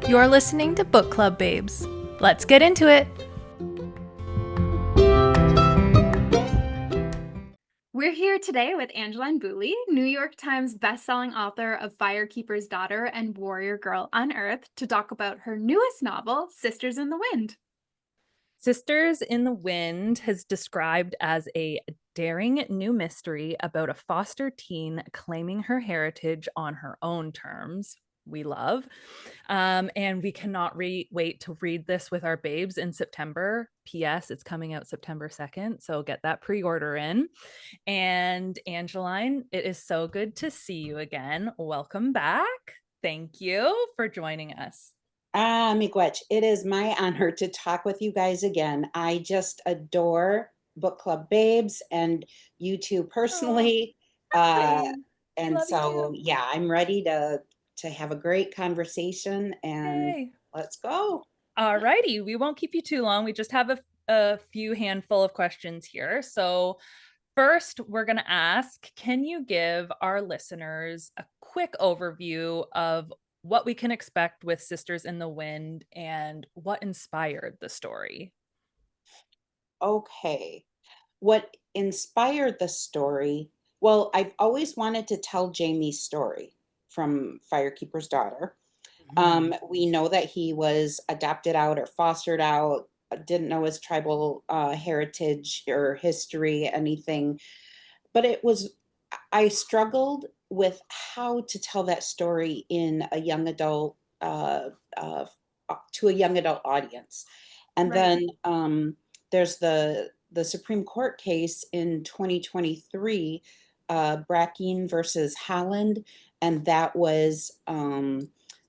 You're listening to Book Club Babes. Let's get into it. We're here today with Angeline Boulley, New York Times bestselling author of Firekeeper's Daughter and Warrior Girl Unearthed, to talk about her newest novel, Sisters in the Wind. Sisters in the Wind is described as a daring new mystery about a foster teen claiming her heritage on her own terms. We love. And we cannot wait to read this with our babes in September. P.S. It's coming out September 2nd, so get that pre-order in. And Angeline, it is so good to see you again. Welcome back. Thank you for joining us. Miigwech, it is my honor to talk with you guys again. I just adore Book Club Babes and you two personally. And so, yeah, I'm ready to have a great conversation, and Yay. let's go. All righty. We won't keep you too long. We just have a few handful of questions here. So first, we're going to ask, can you give our listeners a quick overview of what we can expect with Sisters in the Wind and what inspired the story? Okay. What inspired the story? Well, I've always wanted to tell Jamie's story from Firekeeper's Daughter. We know that he was adopted out or fostered out, didn't know his tribal heritage or history, anything. But I struggled with how to tell that story in a young adult, to a young adult audience. And Right. then there's the Supreme Court case in 2023, Brackeen versus Holland, and that was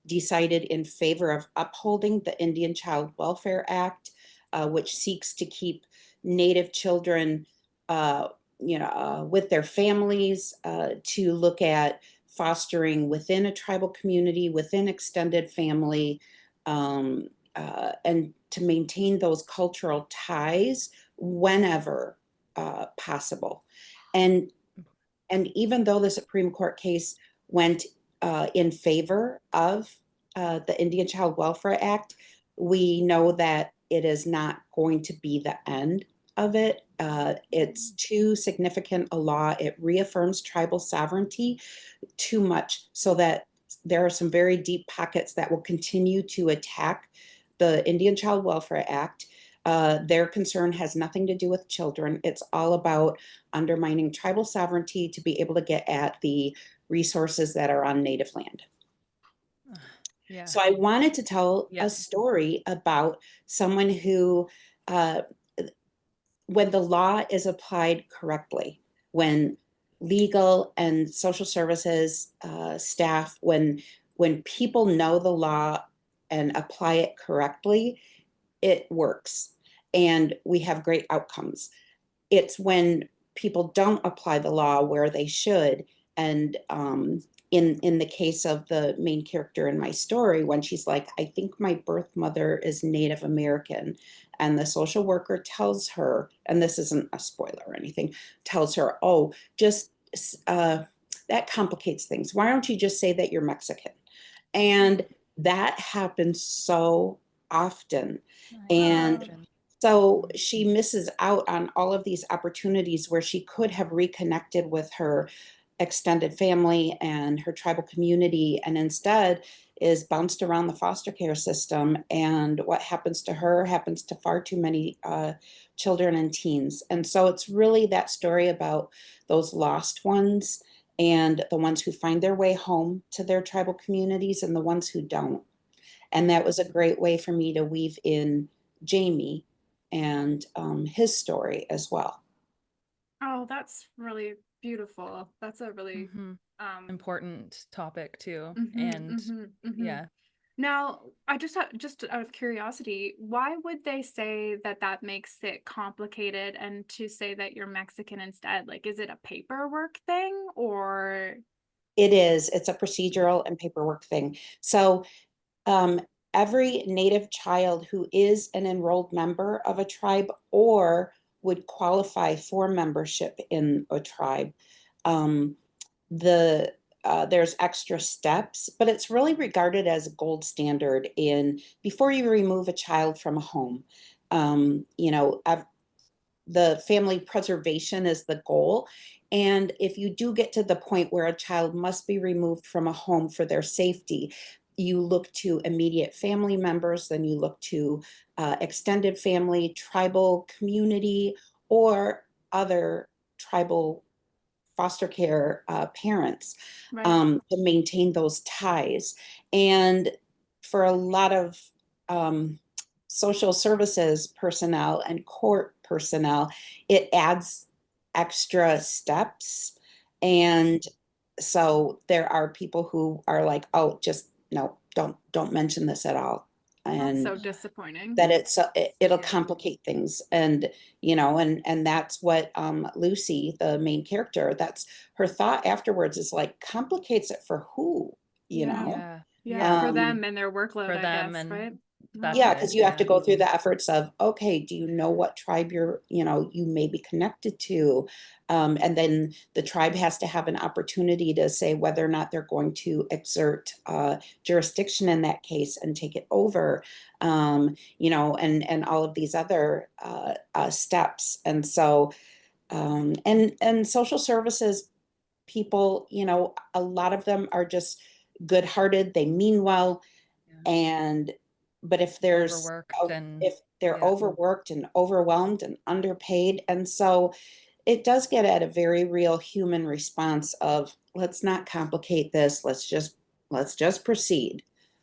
decided in favor of upholding the Indian Child Welfare Act, which seeks to keep Native children, with their families, to look at fostering within a tribal community, within extended family, and to maintain those cultural ties whenever possible. And even though the Supreme Court case went in favor of the Indian Child Welfare Act, we know that it is not going to be the end of it. It's too significant a law. It reaffirms tribal sovereignty too much, so that there are some very deep pockets that will continue to attack the Indian Child Welfare Act. Their concern has nothing to do with children. It's all about undermining tribal sovereignty to be able to get at the resources that are on Native land. Yeah. So I wanted to tell Yeah. a story about someone who, when the law is applied correctly, when legal and social services staff, when people know the law and apply it correctly, it works and we have great outcomes. It's when people don't apply the law where they should, and in the case of the main character in my story, when she's like, I think my birth mother is Native American, and the social worker tells her, and this isn't a spoiler or anything, tells her, oh, just that complicates things. Why don't you just say that you're Mexican? And that happens so often. And so she misses out on all of these opportunities where she could have reconnected with her extended family and her tribal community, and instead is bounced around the foster care system. And what happens to her happens to far too many children and teens. And so it's really that story about those lost ones, and the ones who find their way home to their tribal communities and the ones who don't. And that was a great way for me to weave in Jamie and his story as well. Oh, that's really beautiful. That's a really important topic too. mhm. Yeah. Now, I just out of curiosity, why would they say that that makes it complicated and to say that you're Mexican instead? Like, is it a paperwork thing or? It is. It's a procedural and paperwork thing. So um, every Native child who is an enrolled member of a tribe or would qualify for membership in a tribe, um, the there's extra steps, but it's really regarded as a gold standard in before you remove a child from a home. You know, the family preservation is the goal. And if you do get to the point where a child must be removed from a home for their safety, you look to immediate family members, then you look to extended family, tribal community, or other tribal foster care parents Right. to maintain those ties. And for a lot of social services personnel and court personnel, it adds extra steps. And so there are people who are like, oh, just no, don't mention this at all. That's And so disappointing. that it'll Yeah. complicate things. And you know, and that's what Lucy, the main character, that's her thought afterwards is like, complicates it for who, you Yeah. know? Yeah. Yeah, for Um, them and their workload, For I them guess, and right? that's yeah, it, because you have to yeah. go through the efforts of, okay, do you know what tribe you're, you know, you may be connected to? And then the tribe has to have an opportunity to say whether or not they're going to exert jurisdiction in that case and take it over, you know, and all of these other steps. And so, and social services people, you know, a lot of them are just good-hearted, they mean well, Yeah. and but if there's Overworked and if they're yeah. overworked and overwhelmed and underpaid, and so it does get at a very real human response of, let's not complicate this, let's just proceed.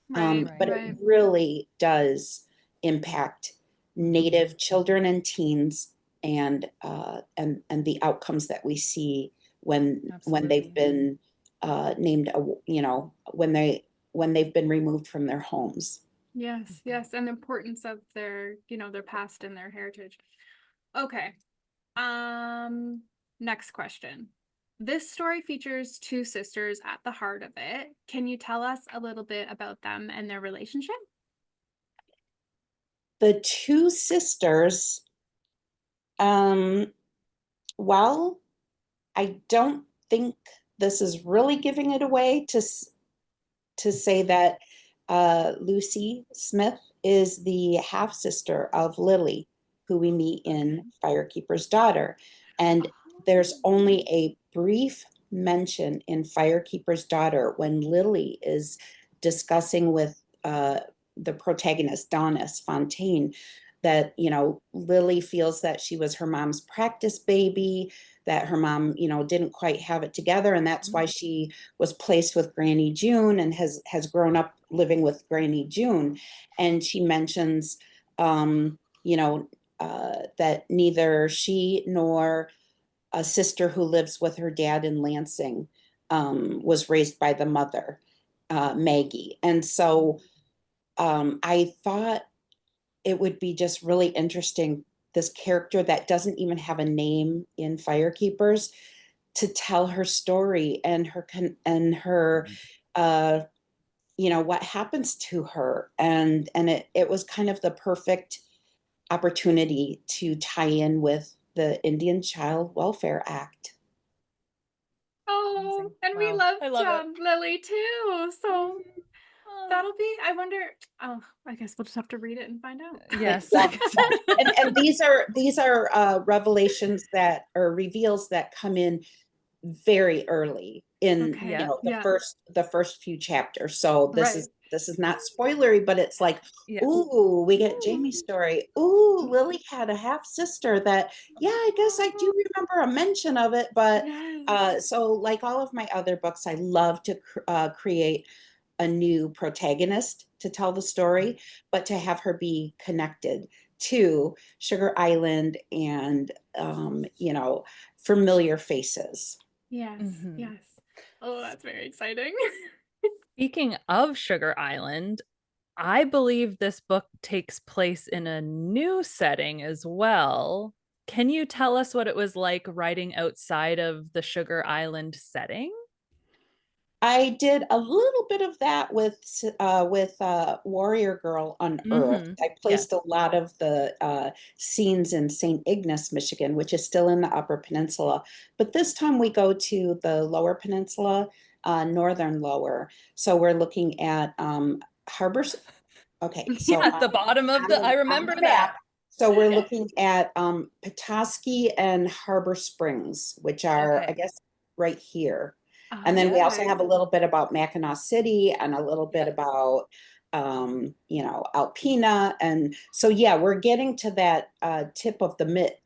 Right, But Right. it right. really does impact Mhm. Native children and teens, and the outcomes that we see when they've Absolutely. been named, you know, when they've been removed from their homes. Yes, yes, and the importance of their, you know, their past and their heritage. Okay. Next question. This story features two sisters at the heart of it. Can you tell us a little bit about them and their relationship? The two sisters, um, well, I don't think this is really giving it away to say that Lucy Smith is the half sister of Lily, who we meet in Firekeeper's Daughter. And there's only a brief mention in Firekeeper's Daughter when Lily is discussing with the protagonist, Daunis Fontaine, that, you know, Lily feels that she was her mom's practice baby, that her mom, you know, didn't quite have it together. And that's why she was placed with Granny June and has grown up living with Granny June. And she mentions, you know, that neither she nor a sister who lives with her dad in Lansing was raised by the mother, Maggie. And so I thought it would be just really interesting, this character that doesn't even have a name in Firekeepers, to tell her story and her uh you know, what happens to her. And it was kind of the perfect opportunity to tie in with the Indian Child Welfare Act. Oh, Amazing. and we Wow. loved I love it. Lily too. So Oh. that'll be, I wonder, oh, I guess we'll just have to read it and find out. Yes. Yeah. And these are revelations that, or reveals that come in very early in, Okay. you Yeah. know, Yeah. the first few chapters. So Right. this is not spoilery, but it's like, Yeah. ooh, we get Ooh. Jamie's story. Ooh, Lily had a half sister that, yeah, I guess I do remember a mention of it. But Yes. so like all of my other books, I love to create a new protagonist to tell the story, but to have her be connected to Sugar Island and, you know, familiar faces. Yes. Mhm. Yes. Oh, that's very exciting. Speaking of Sugar Island, I believe this book takes place in a new setting as well. Can you tell us what it was like writing outside of the Sugar Island setting? I did a little bit of that with Warrior Girl Unearthed. Mhm. I Yes. placed a lot of the scenes in St. Ignace, Michigan, which is still in the Upper Peninsula. But this time we go to the Lower Peninsula, northern lower. So we're looking at harbors. Okay, so At the bottom of I remember on the that. map. So we're looking at Petoskey and Harbor Springs, which are, I Okay. guess, right here. And then we also Okay. have a little bit about Mackinac City and a little bit Yes. about, you know, Alpena. And so, yeah, we're getting to that tip of the mitt,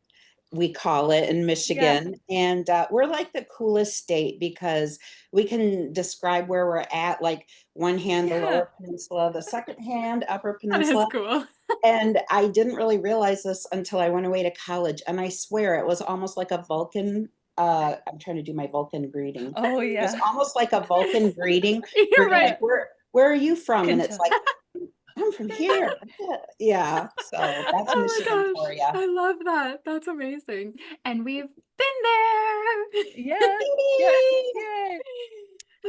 we call it in Michigan. And we're like the coolest state because we can describe where we're at, like one hand, the Yeah. lower peninsula, the second hand, upper That is peninsula. cool. And I didn't really realize this until I went away to college. And I swear it was almost like a Vulcan. I'm trying to do my Vulcan greeting. Oh It was yeah. almost like a Vulcan greeting. You're Where you're right. like, where are you from? And Can it's tell. like, I'm from here. Yeah. So that's Oh my Michigan for gosh, you. I love that. That's amazing. And we've been there. Yes. Yes. Yay.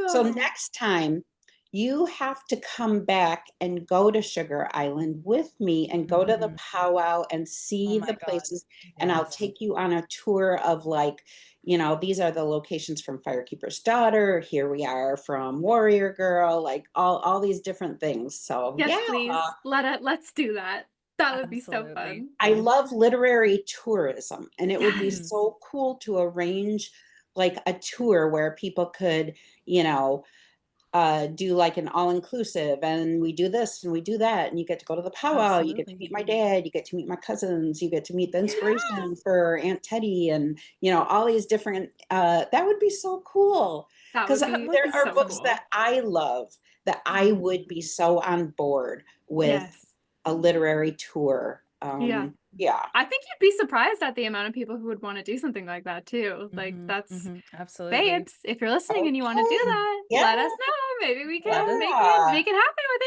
So Oh, next time you have to come back and go to Sugar Island with me and go to the Mhm. powwow and Oh see my the God. places. And I'll Yes. take you on a tour of like, you know, these are the locations from Firekeeper's Daughter. Here we are from Warrior Girl, like all these different things. So yes, yeah. please. Let's do that. That would be so Absolutely. fun. I love literary tourism, and it would be Yes. so cool to arrange like a tour where people could, you know, do like an all-inclusive, and we do this and we do that, and you get to go to the powwow, you get to Absolutely. meet my dad, you get to meet my cousins, you get to meet the inspiration Yes. for Aunt Teddy, and you know, all these different that would be so cool That because would there be are so books cool. that I love that I would be so on board with Yes. a literary tour. Yeah. Yeah. I think you'd be surprised at the amount of people who would want to do something like that too. Like Mhm. that's Mhm. Absolutely. babes, if you're listening and you want to do Okay. that, Yeah. let us know. Maybe we Let can us Yeah. make it happen with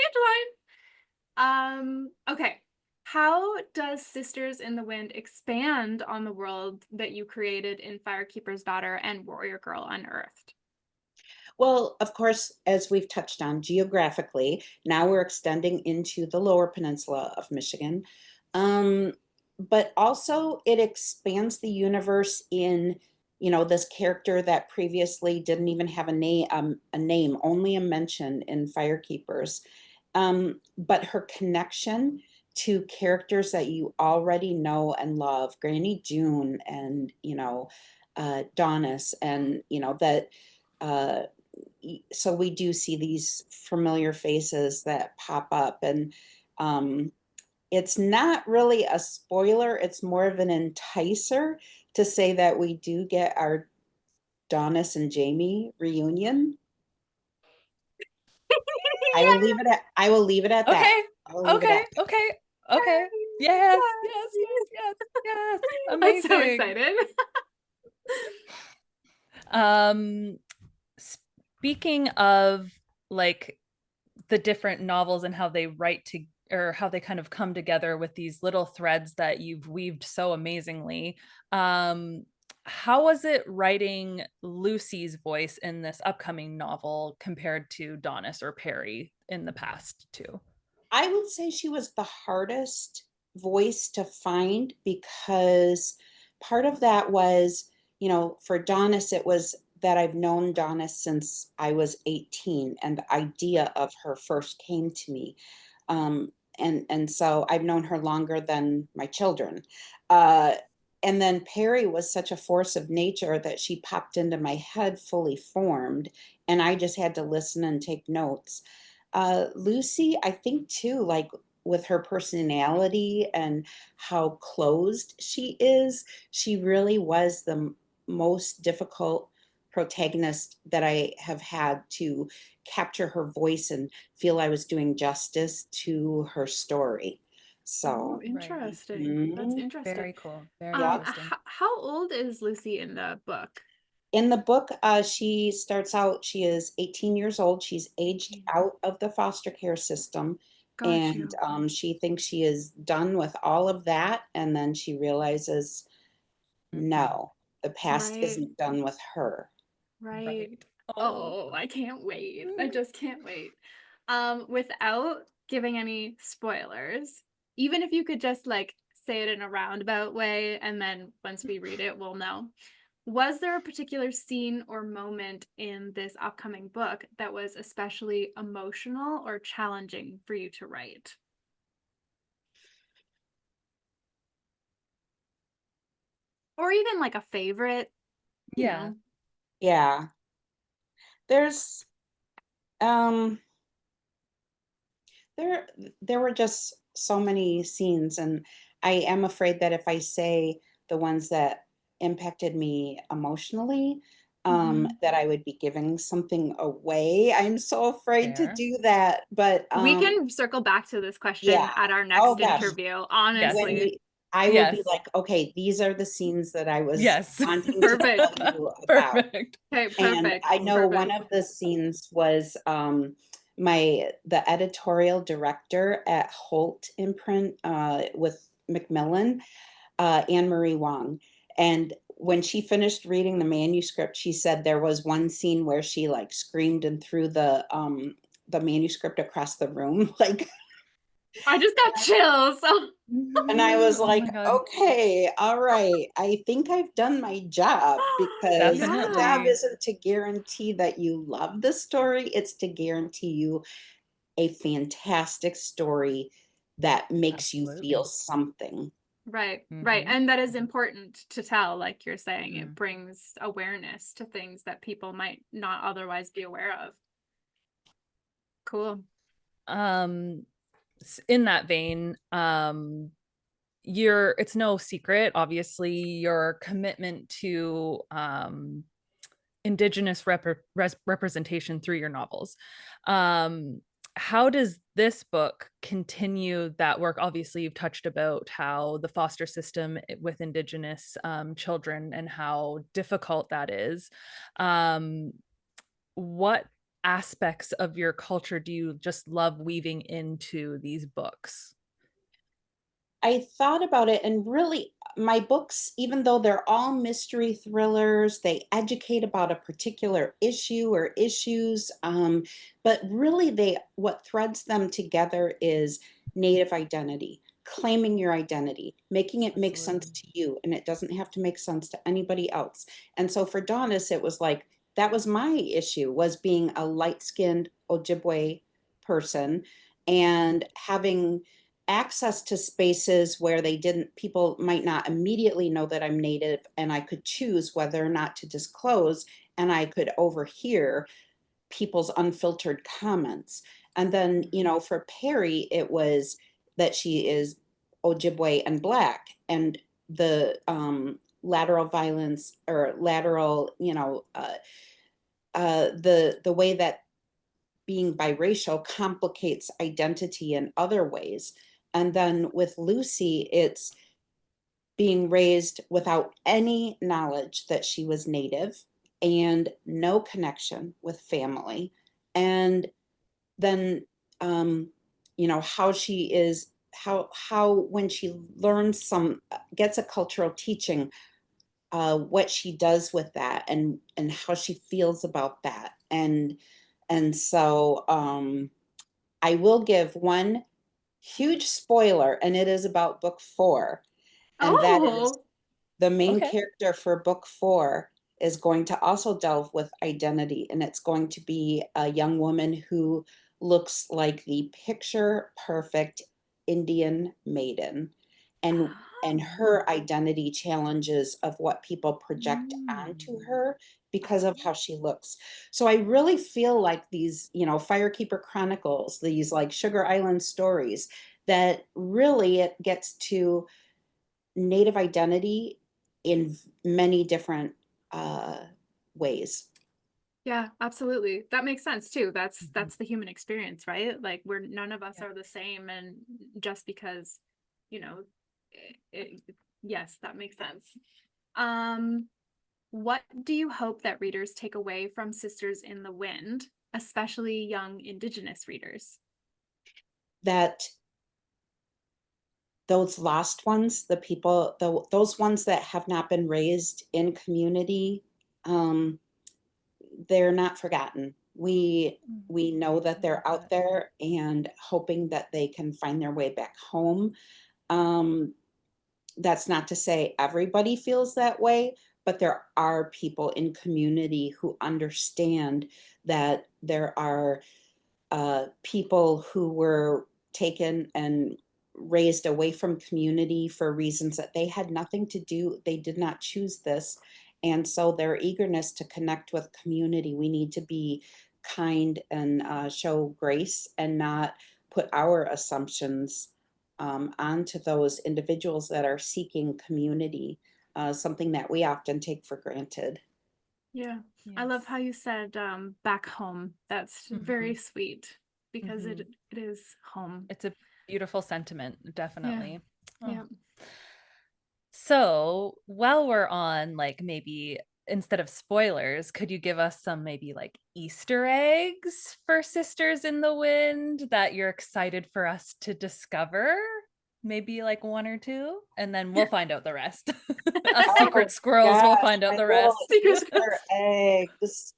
Angeline. Okay. How does Sisters in the Wind expand on the world that you created in Firekeeper's Daughter and Warrior Girl Unearthed? Well, of course, as we've touched on geographically, now we're extending into the lower peninsula of Michigan. Um, but also it expands the universe in, you know, this character that previously didn't even have a name, only a mention in Firekeepers. But her connection to characters that you already know and love, Granny June and, you know, Daunis, and, you know, that uh, so we do see these familiar faces that pop up, and um, it's not really a spoiler, it's more of an enticer to say that we do get our Daunis and Jamie reunion. I will leave it at that. Okay. I will leave it Okay. at Okay. Okay. Yes. Yes. Yes. Yes. Yes. I'm so Amazing. excited. Um, Speaking of like the different novels and how they write to or how they kind of come together with these little threads that you've weaved so amazingly. How was it writing Lucy's voice in this upcoming novel compared to Daunis or Perry in the past too? I would say she was the hardest voice to find because part of that was, you know, for Daunis, it was that I've known Daunis since I was 18 and the idea of her first came to me. Um, and so I've known her longer than my children. Uh, and then Perry was such a force of nature that she popped into my head fully formed, and I just had to listen and take notes. Lucy, I think too, like with her personality and how closed she is, she really was the most difficult protagonist that I have had to capture her voice and feel I was doing justice to her story. Oh, So, Right. interesting. That's mhm, interesting. Very cool. Very yeah. interesting. How old is Lucy in the book? In the book, she starts out, she is 18 years old. She's aged 18. out of the foster care system. Got And you. she thinks she is done with all of that. And then she realizes, Mhm. no, the past Right. isn't done with her. Right. Right. Oh. Oh, I can't wait. I just can't wait. Without giving any spoilers, even if you could just like say it in a roundabout way, and then once we read it, we'll know. Was there a particular scene or moment in this upcoming book that was especially emotional or challenging for you to write? Or even like a favorite, you Yeah. know? Yeah. There's um there there were just so many scenes, and I am afraid that if I say the ones that impacted me emotionally, Mhm. that I would be giving something away. I'm so afraid to Fair. do that, but We can circle back to this yeah. question at our Oh next gosh, interview, Yes. when honestly. we I will be Yes. like, okay, these are the scenes that I was Yes. wanting to Perfect. tell you about. Perfect. Okay, And perfect. I know one Perfect. of the scenes was the editorial director at Holt Imprint with Macmillan, Anne Marie Wong. And when she finished reading the manuscript, she said there was one scene where she like screamed and threw the manuscript across the room. Like, I just got chills. and I was Oh like, my God. okay, all right. I think I've done my job, because my job Yeah. Definitely. isn't to guarantee that you love the story, it's to guarantee you a fantastic story that makes you feel Absolutely. something. Right, right. Mm-hmm. And that is important to tell, like you're saying. It Mm. brings awareness to things that people might not otherwise be aware of. Cool. Um, in that vein, it's no secret, obviously, your commitment to Indigenous representation through your novels. Um, how does this book continue that work? Obviously, you've touched about how the foster system with Indigenous children and how difficult that is. Um, what aspects of your culture do you just love weaving into these books? I thought about it, and really, my books, even though they're all mystery thrillers, they educate about a particular issue or issues. But really, what threads them together is Native identity, claiming your identity, making it make sense Absolutely. to you, and it doesn't have to make sense to anybody else. And so for Daunis, it was like that was my issue, was being a light-skinned Ojibwe person and having access to spaces where people might not immediately know that I'm Native, and I could choose whether or not to disclose, and I could overhear people's unfiltered comments. And then, for Perry, it was that she is Ojibwe and Black, and the lateral violence, or lateral, the way that being biracial complicates identity in other ways. And then with Lucy, it's being raised without any knowledge that she was Native and no connection with family. And then, how she is, how when she learns gets a cultural teaching, what she does with that, and how she feels about that. And so I will give one huge spoiler, and it is about book 4. And that is, Oh, the main Okay. character for book 4 is going to also delve with identity, and it's going to be a young woman who looks like the picture perfect Indian maiden. And her identity challenges of what people project onto Mm. her because of how she looks. So I really feel like these, Firekeeper Chronicles, these like Sugar Island stories, that really it gets to Native identity in many different ways. yeah, absolutely. That makes sense too. That's Mhm. that's the human experience, right? Like we're none of us Yeah. are the same, and just because, you know, yes, that makes sense. Um, what do you hope that readers take away from Sisters in the Wind, especially young Indigenous readers? That those lost ones, those ones that have not been raised in community, um, they're not forgotten. We know that I love they're out that. there, and hoping that they can find their way back home. Um, that's not to say everybody feels that way, but there are people in community who understand that there are people who were taken and raised away from community for reasons that they had nothing to do. They did not choose this. And so their eagerness to connect with community, we need to be kind and show grace and not put our assumptions onto those individuals that are seeking community, something that we often take for granted. Yeah. I love how you said back home. That's very sweet because it is home. It's a beautiful sentiment, definitely. Yeah. So while we're on, like, maybe instead of spoilers, could you give us some maybe like Easter eggs for Sisters in the Wind that you're excited for us to discover? Maybe like one or two, and then we'll find out the rest. Us Oh secret squirrels will gosh, find out my the little rest. Easter eggs.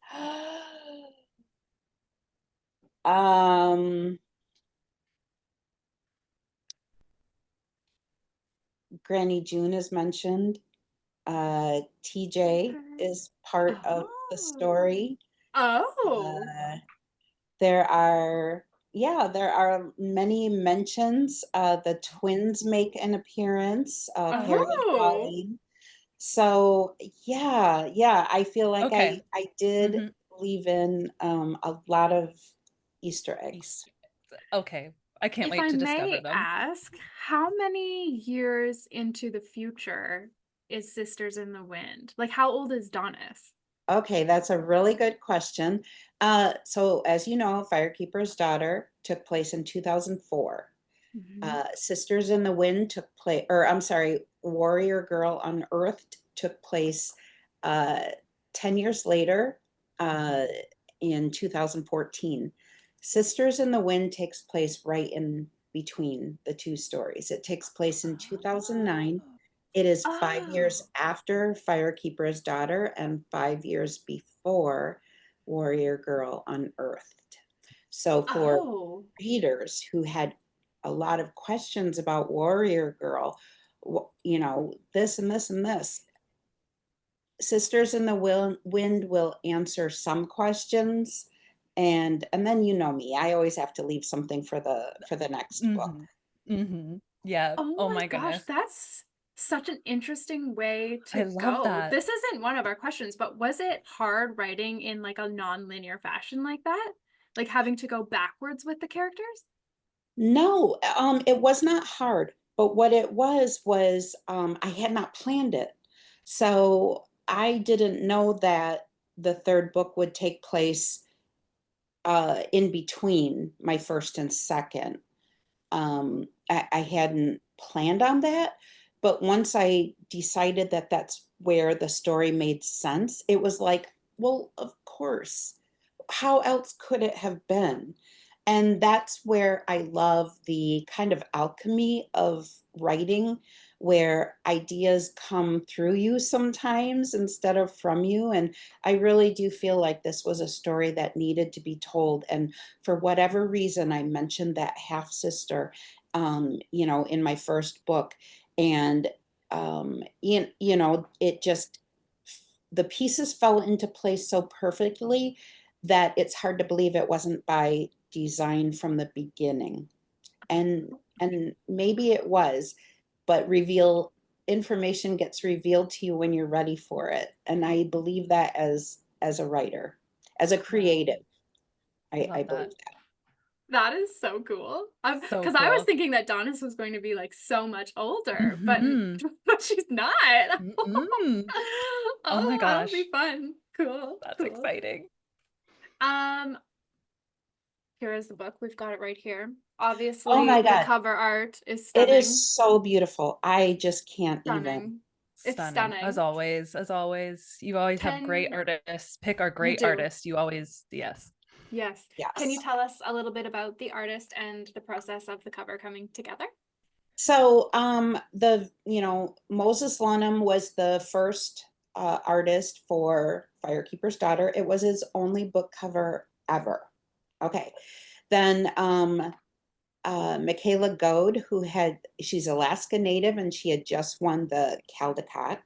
Um, Granny June is mentioned. TJ is part of the story. Oh. There are, yeah, there are many mentions. The twins make an appearance, Harry and Pauline. So yeah, I feel like Okay. I did leave in a lot of Easter eggs. Okay. I can't If wait I to discover may them. ask, how many years into the future is Sisters in the Wind? Like, how old is Daunis? Okay, that's a really good question. So as you know, Firekeeper's Daughter took place in 2004. Sisters in the Wind took place, or I'm sorry, Warrior Girl Unearthed took place 10 years later in 2014. Sisters in the Wind takes place right in between the two stories. It takes place in 2009. It is 5 years after Firekeeper's Daughter and 5 years before Warrior Girl Unearthed. So for readers who had a lot of questions about Warrior Girl, you know, this and this and this, Sisters in the Wind will answer some questions, and then you know me, I always have to leave something for the next book. Yeah. Oh Oh my my gosh, goodness. that's such an interesting way I to love go. that. This isn't one of our questions, but was it hard writing in like a non-linear fashion like that? Like having to go backwards with the characters? No, it was not hard, but what it was I had not planned it. So I didn't know that the third book would take place in between my first and second. I hadn't planned on that, but once I decided that that's where the story made sense, it was like, well, of course. How else could it have been? And that's where I love the kind of alchemy of writing, where ideas come through you sometimes instead of from you. And I really do feel like this was a story that needed to be told. And for whatever reason, I mentioned that half sister, you know, in my first book. And, you know, it just, the pieces fell into place so perfectly that it's hard to believe it wasn't by design from the beginning. And maybe it was, but reveal information gets revealed to you when you're ready for it. And I believe that as a writer, as a creative, I Love believe that. that. That is so cool. So Because I was cool. thinking that Daunis was going to be like so much older, but Mhm. but she's not. Mm-mm. Oh my That'll be gosh. fun. Cool. That's Cool. exciting. Um, here is the book. We've got it right here. Oh Obviously, my the God. cover art is It stunning. is so beautiful. I just can't even. Stunning. It's Stunning. As stunning. always. As always. You always have great Can artists. Pick our you great do? artists. You always, yes. Yes. Can you Yes. tell us a little bit about the artist and the process of the cover coming together? So you know, Moses Lunham was the first artist for Firekeeper's Daughter. It was his only book cover ever. Okay. Then Michaela Goad, she's Alaska Native and she had just won the Caldecott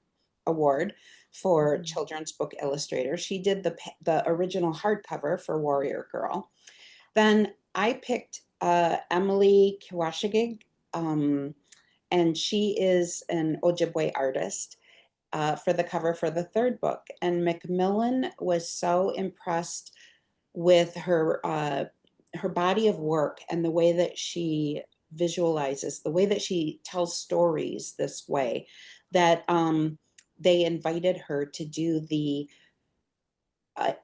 Award. for Mhm. children's book illustrators. She did the original hardcover for Warrior Girl. Then I picked Emily Kiwashigig, and she is an Ojibwe artist for the cover for the third book. And Macmillan was so impressed with her body of work and the way that she visualizes, the way that she tells stories this way, that they invited her to do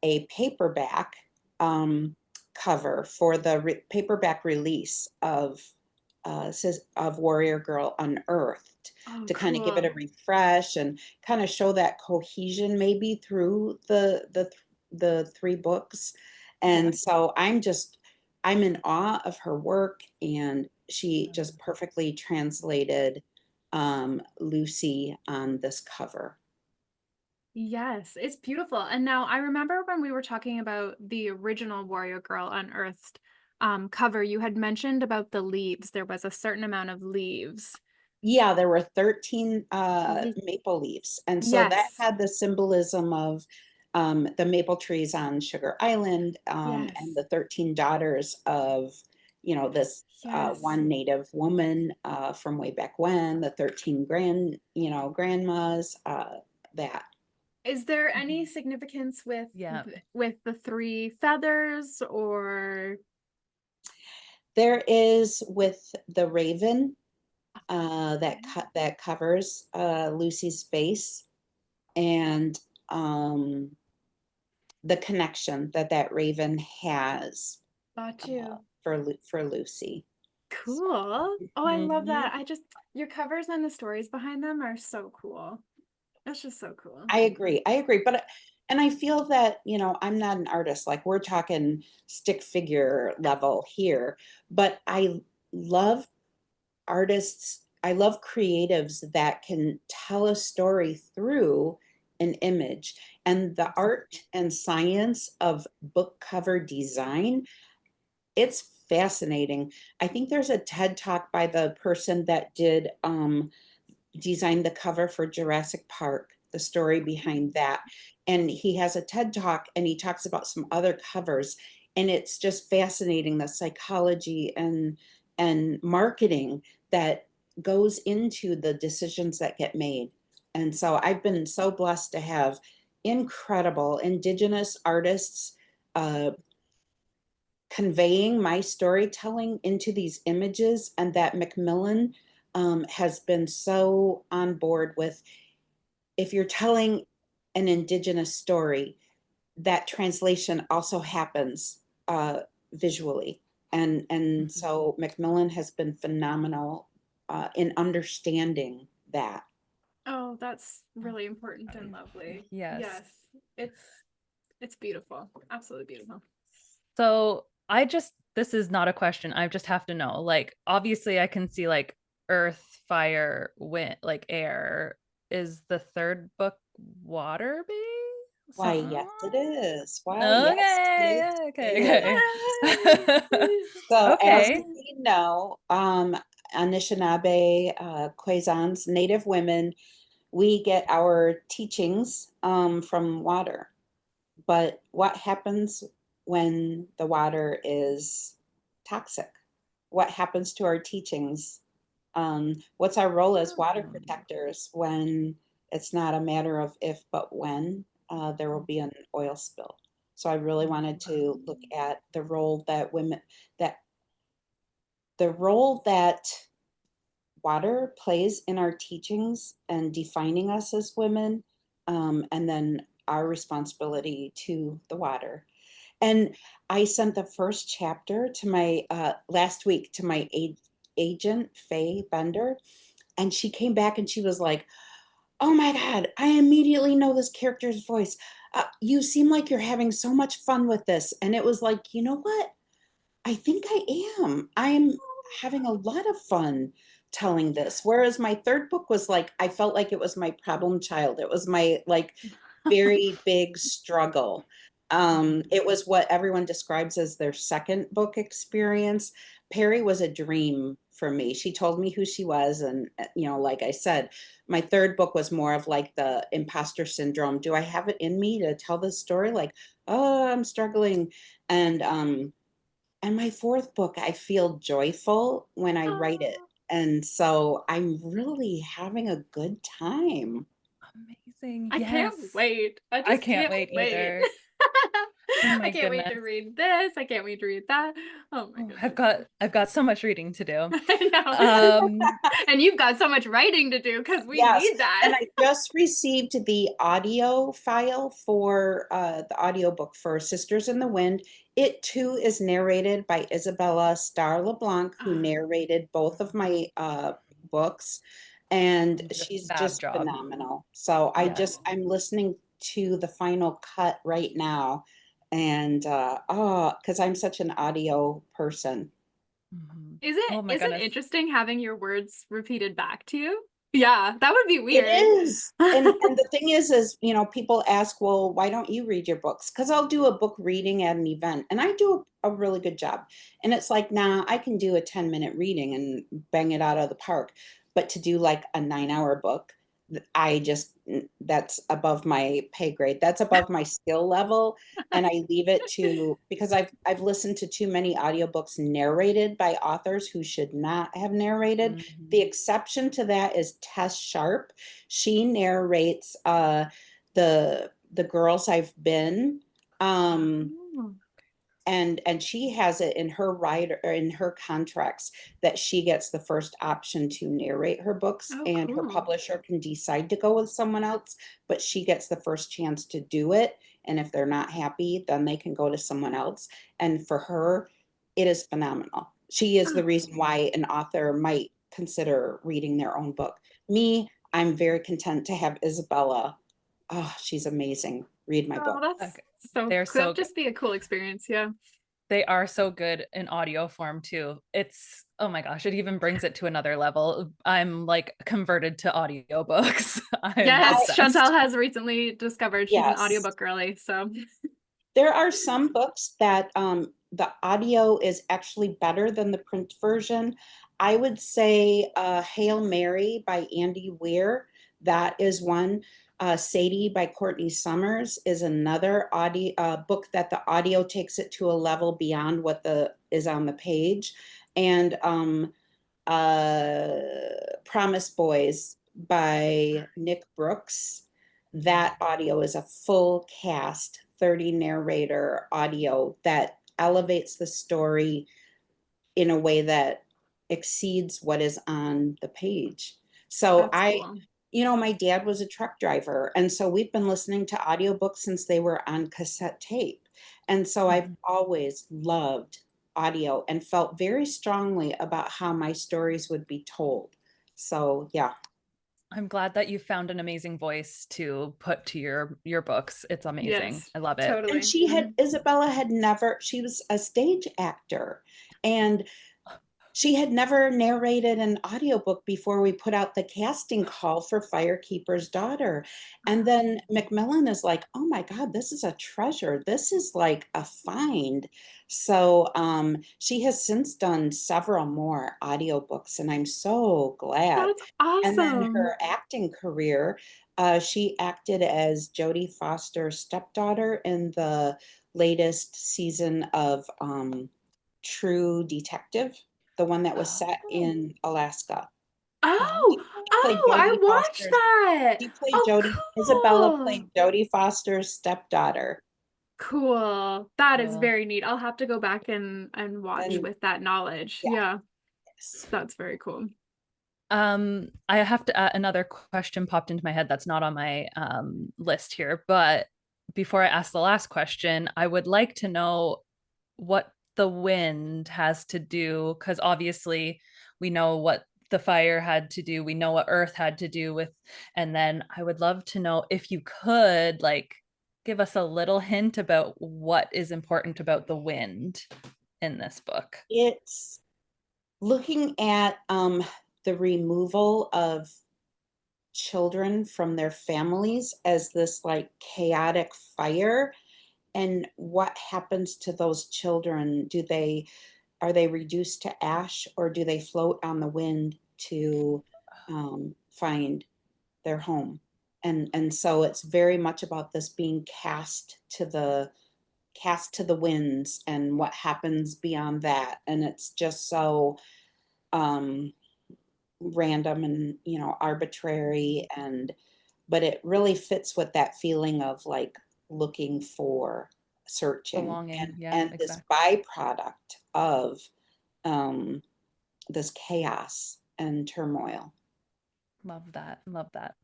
a paperback cover for the paperback release of Warrior Girl Unearthed, Oh, to kind of give it a cool. refresh and kind of show that cohesion maybe through the three books. Yeah. And so I'm in awe of her work, and she just perfectly translated Lucy on this cover. Yes, it's beautiful. And now I remember when we were talking about the original Warrior Girl Unearthed cover, you had mentioned about the leaves. There was a certain amount of leaves. Yeah, there were 13 Ye- maple leaves. And so that Yes. had the symbolism of the maple trees on Sugar Island, and Yes. the 13 daughters of, this Yes. one Native woman from way back when, the 13 grandmas, that. Is there any significance with Yeah. with the three feathers or There is with the raven okay. that covers Lucy's face, and the connection that raven has Got uh, you. for Lucy. Cool. Oh, I love Mhm. that. Your covers and the stories behind them are so cool. That's just so cool. I agree. I agree. And I feel that, I'm not an artist, like we're talking stick figure level here, but I love artists, I love creatives that can tell a story through an image. And the art and science of book cover design, it's fascinating. I think there's a TED talk by the person that did design the cover for Jurassic Park, the story behind that. And he has a TED talk and he talks about some other covers. And it's just fascinating, the psychology and marketing that goes into the decisions that get made. And so I've been so blessed to have incredible Indigenous artists uh, conveying my storytelling into these images, and that Macmillan has been so on board with, if you're telling an Indigenous story, that translation also happens visually. And Mhm. so Macmillan has been phenomenal in understanding that. Oh, that's really important and lovely. Yes. Yes. It's it's beautiful. Absolutely beautiful. So this is not a question. I just have to know. Like, obviously, I can see like earth, fire, wind, like air. Is the third book water based? Why, yes, it is. Why, yes, Okay. it Okay. is. So, as Okay. we know, Anishinaabe, Quezons, Native women, we get our teachings from water. But what happens when the water is toxic? What happens to our teachings? What's our role as water protectors when it's not a matter of if, but when there will be an oil spill? So I really wanted to look at that the role that water plays in our teachings and defining us as women, and then our responsibility to the water. And I sent the first chapter to my last week to my agent, Faye Bender, and she came back and she was like, "Oh my God, I immediately know this character's voice. You seem like you're having so much fun with this." And it was like, you know what? I think I am. I'm having a lot of fun telling this. Whereas my third book was like, I felt like it was my problem child. It was my like very big struggle. It was what everyone describes as their second book experience. Perry was a dream for me. She told me who she was. And, like I said, my third book was more of like the imposter syndrome. Do I have it in me to tell this story? Like, oh, I'm struggling. And my fourth book, I feel joyful when I write it. Oh, And so I'm really having a good time. Amazing. I can't Yes. wait. I I just can't can't wait wait. either. Oh I my can't wait to goodness. read this. I can't wait to read that. Oh my Oh, goodness. I've got so much reading to do. I know. Um, And you've got so much writing to do because we Yes, need that. and I just received the audio file for the audiobook for Sisters in the Wind. It too is narrated by Isabella Starr LeBlanc, who Ah, narrated both of my books, and you did a she's fab just job. phenomenal. So Yes. I'm listening to the final cut right now, and because I'm such an audio person. Mhm. Is it Oh my is it goodness. interesting having your words repeated back to you? Yeah, that would be It weird. is. And the thing is, people ask, well, why don't you read your books? Because I'll do a book reading at an event and I do a really good job. And it's like, nah, I can do a 10-minute reading and bang it out of the park. But to do like a 9-hour book, that's above my pay grade. That's above my skill level. And I leave it to, because I've listened to too many audiobooks narrated by authors who should not have narrated. The Mhm. exception to that is Tess Sharp. She narrates the Girls I've Been. Um, Oh, and she has it in her writer or in her contracts that she gets the first option to narrate her books, oh, and her cool. publisher can decide to go with someone else, but she gets the first chance to do it. And if they're not happy, then they can go to someone else. And for her, it is phenomenal. She is Oh, the reason why an author might consider reading their own book. Me, I'm very content to have Isabella. Oh, she's amazing. Read my oh, book. that's Okay. so They're cool. so That'd good. just be a cool experience. Yeah. They are so good in audio form too. It's, oh my gosh, it even brings it to another level. I'm like converted to audiobooks. I'm Yes, I Chantal obsessed. has recently discovered she's an yes. audiobook girly. So, There are some books that the audio is actually better than the print version. I would say Hail Mary by Andy Weir. That is one. Sadie by Courtney Summers is another audio book that the audio takes it to a level beyond what the is on the page. And uh, Promise Boys by Nick Brooks. That audio is a full cast, 30 narrator audio that elevates the story in a way that exceeds what is on the page. So that's cool. my dad was a truck driver. And so we've been listening to audiobooks since they were on cassette tape. And so I've Mhm. always loved audio and felt very strongly about how my stories would be told. So yeah. I'm glad that you found an amazing voice to put to your books. It's amazing. Yes, I love it. And totally. Isabella had never, she was a stage actor. And she had never narrated an audiobook before we put out the casting call for Firekeeper's Daughter. And then Macmillan is like, oh my God, this is a treasure. This is like a find. So she has since done several more audiobooks, and I'm so glad. That's And then awesome. her acting career, she acted as Jodie Foster's stepdaughter in the latest season of True Detective, the one that was set Oh, in Alaska. Oh, She played oh, I Jodie watched Foster's. that. She played Oh, Jodie. Isabella cool. played Jodie Foster's stepdaughter, Cool. That is cool. very neat. I'll have to go back and watch and with that knowledge. yeah, Yeah, yes. that's very cool. I have to another question popped into my head that's not on my list here, but before I ask the last question, I would like to know what the wind has to do, because obviously we know what the fire had to do, we know what earth had to do with, and then I would love to know if you could like give us a little hint about what is important about the wind in this book. It's looking at the removal of children from their families as this like chaotic fire, and what happens to those children. Do they are they reduced to ash, or do they float on the wind to find their home? And so it's very much about this being cast to the winds and what happens beyond that. And it's just so random and, you know, arbitrary, and but it really fits with that feeling of like looking for, searching, Belonging. Yeah, and this exactly. byproduct of this chaos and turmoil. Love that. Love that.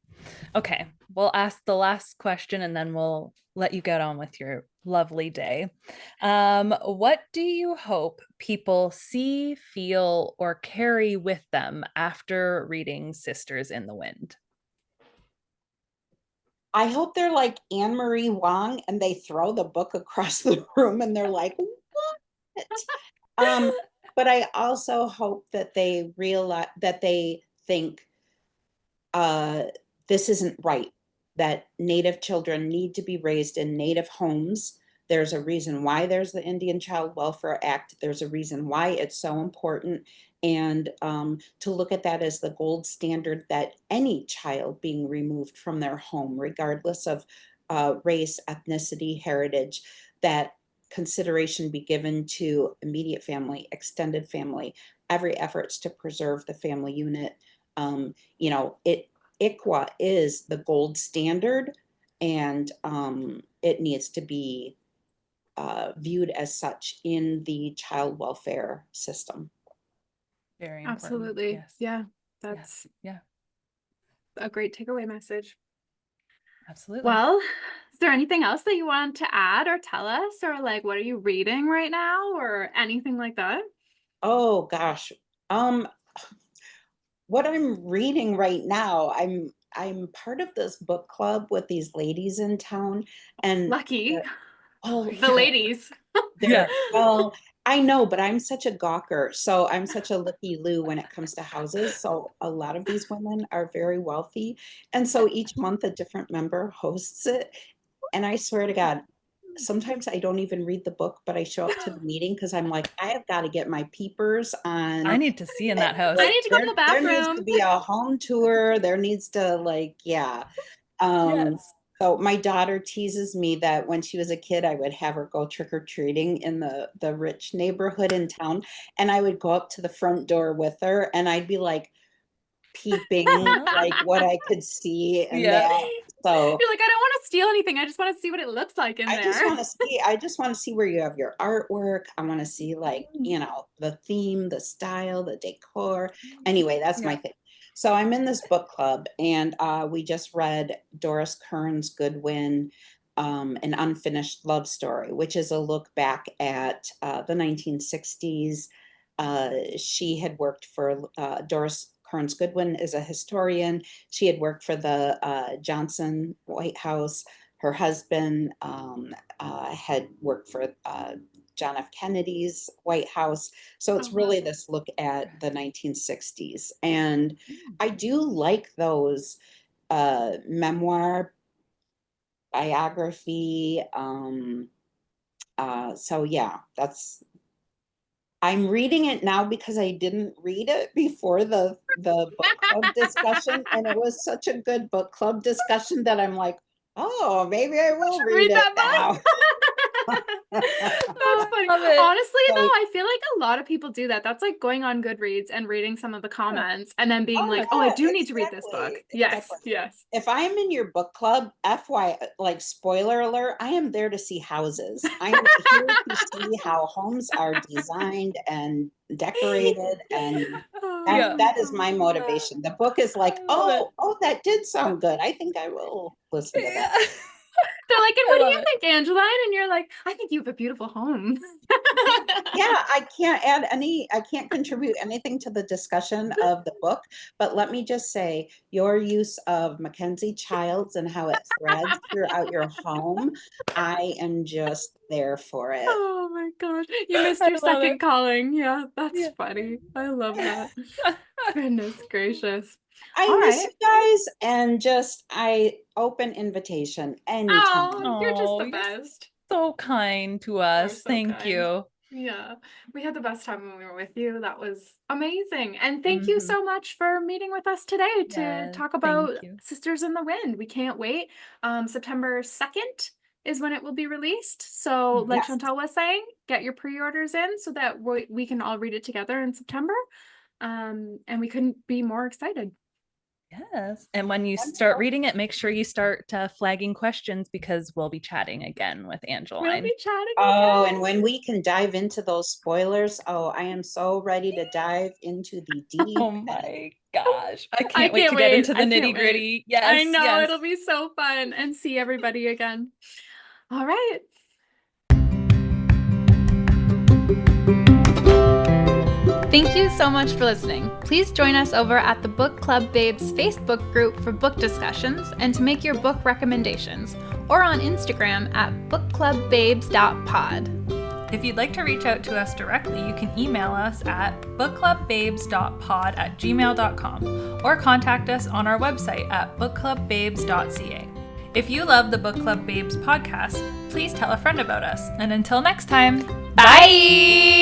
Okay, we'll ask the last question and then we'll let you get on with your lovely day. What do you hope people see, feel, or carry with them after reading Sisters in the Wind? I hope they're like Anne Marie Wong and they throw the book across the room and they're like, what? But I also hope that they realize, that they think this isn't right, that Native children need to be raised in Native homes. There's a reason why there's the Indian Child Welfare Act. There's a reason why it's so important. And to look at that as the gold standard, that any child being removed from their home, regardless of race, ethnicity, heritage, that consideration be given to immediate family, extended family, every efforts to preserve the family unit. You know, ICWA is the gold standard, and it needs to be viewed as such in the child welfare system. Very important. Absolutely. Yes. Yeah. That's Yeah. a great takeaway message. Absolutely. Well, is there anything else that you want to add or tell us, or like what are you reading right now or anything like that? Oh gosh. What I'm reading right now, I'm part of this book club with these ladies in town, and Lucky. oh The yeah, ladies. Yeah. well, I know, but I'm such a gawker, so I'm such a looky loo when it comes to houses. So a lot of these women are very wealthy, and so each month a different member hosts it. And I swear to God, sometimes I don't even read the book, but I show up to the meeting because I'm like, I have got to get my peepers on. I need to see in that house. I Like need to go to the there needs bathroom. to be a home tour. There needs to, like, yeah. Yes. So my daughter teases me that when she was a kid, I would have her go trick or treating in the rich neighborhood in town, and I would go up to the front door with her, and I'd be like peeping like what I could see and Yeah. that. So You're like, I don't want to steal anything. I just want to see what it looks like in there. I just want to see where you have your artwork. I want to see, like, you know, the theme, the style, the decor. Anyway, that's my Yeah. thing. So I'm in this book club, and we just read Doris Kearns Goodwin, An Unfinished Love Story, which is a look back at the 1960s. She had worked for Doris Kearns Goodwin is a historian. She had worked for the Johnson White House. Her husband had worked for John F. Kennedy's White House. So it's really this look at the 1960s. And I do like those memoir, biography. So yeah, I'm reading it now because I didn't read it before the book club discussion, and it was such a good book club discussion that I'm like, oh, maybe I will read Read it that now. book. That's funny. Love it. Honestly, So- though, I feel like a lot of people do that. That's like going on Goodreads and reading some of the comments and then being like, oh, I yeah, do need to read this book. exactly, Yes, exactly. yes. If I am in your book club, FY, like, spoiler alert, I am there to see houses. I am here to see how homes are designed and decorated, and Oh, Yeah. that is my motivation. The book is like, I love it. oh, that did sound good. I think I will listen to that. Yeah. they're like, and I what do love you it. think, Angeline? And you're like, I think you have a beautiful home. Yeah, I can't contribute anything to the discussion of the book, but let me just say, your use of Mackenzie Childs and how it threads throughout your home, I am just there for it. Oh my gosh. You missed I your love second it. calling. Yeah, that's Yeah. funny. I love that. Goodness gracious. I All miss right. you guys, and just I open invitation anytime. Oh, you're just Oh, the you're best. so kind to You're us. so Thank kind. you. Yeah, we had the best time when we were with you. That was amazing. And thank you so much for meeting with us today to Yes, talk thank about you. Sisters in the Wind. We can't wait. September 2nd is when it will be released. So, like Yes. Chantal was saying, get your pre-orders in so that we can all read it together in September. And we couldn't be more excited. Yes. And when you start reading it, make sure you start flagging questions because we'll be chatting again with We'll Angeline. be chatting Oh, again. and when we can dive into those spoilers, I am so ready to dive into the deep Oh end. my gosh. I can't wait to wait. get into the I can't nitty gritty. Yes. I know yes. it'll be so fun and see everybody again. All right. Thank you so much for listening. Please join us over at the Book Club Babes Facebook group for book discussions and to make your book recommendations, or on Instagram at bookclubbabes.pod. If you'd like to reach out to us directly, you can email us at bookclubbabes.pod@gmail.com or contact us on our website at bookclubbabes.ca. If you love the Book Club Babes podcast, please tell a friend about us. And until next time, Bye!